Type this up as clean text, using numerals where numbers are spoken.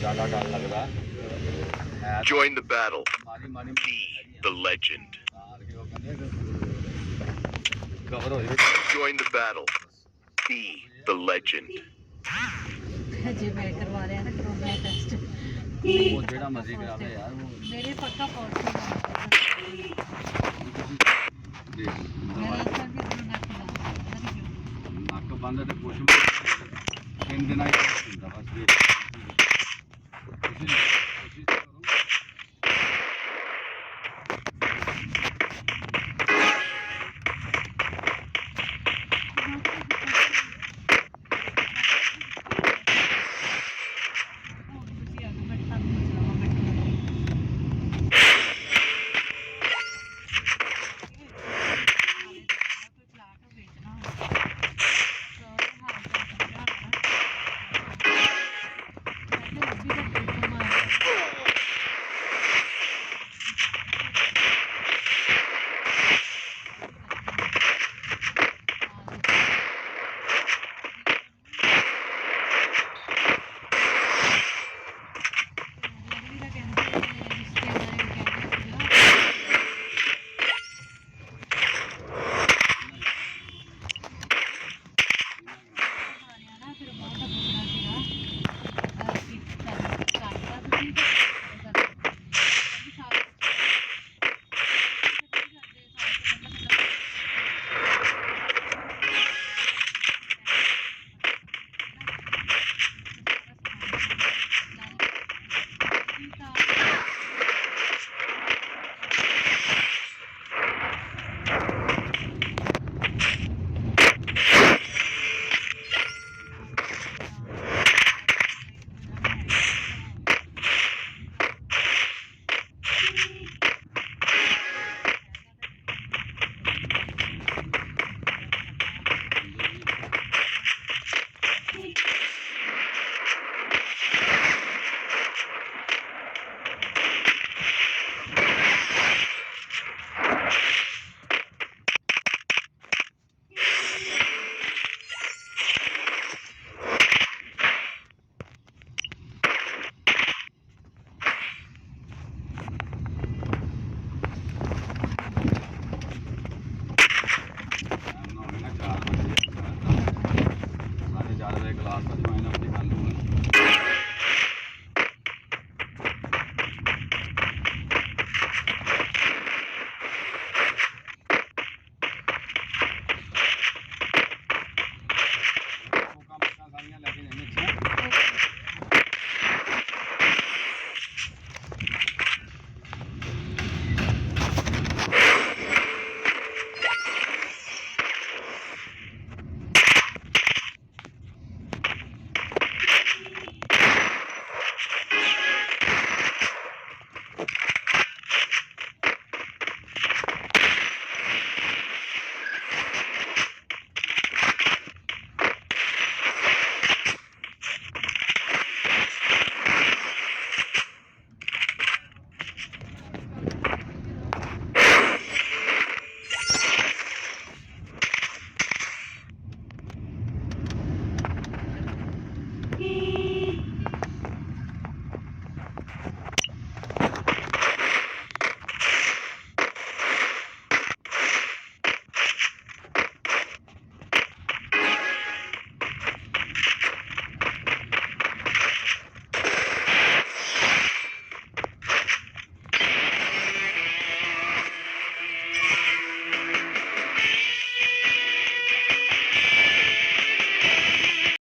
ਜ਼ਿਆਦਾ ਡਰ ਲੱਗਦਾ। Join the battle. ਮਾਰੀ ਮਾਰੀ Be the legend. ਮਾਰ ਕੇ ਉਹ ਕਹਿੰਦੇ ਕਵਰ ਹੋ ਜਾਵੇ। Join the battle. Be the legend. ਜੇ ਮੈਂ ਕਰਵਾ ਲਿਆ ਨਾ ਕਰੋਨਾ ਟੈਸਟ ਉਹ ਜਿਹੜਾ ਮਰਜ਼ੀ ਕਰਾ ਲੈ ਯਾਰ ਉਹ ਮੇਰੇ ਪੱਕਾ ਪਹੁੰਚ ਦੇਖ ਮੇਰਾ ਅਸਰ ਵੀ ਤੁਹਾਨੂੰ ਨੱਕ ਦਾ ਨੱਕ ਬੰਦ ਤੇ ਕੁਛ 3 ਦਿਨਾਂ ਹੀ ਹੁੰਦਾ ਬਸ ਇਹ ਕੋਸ਼ਿਸ਼ ਕਰੋ।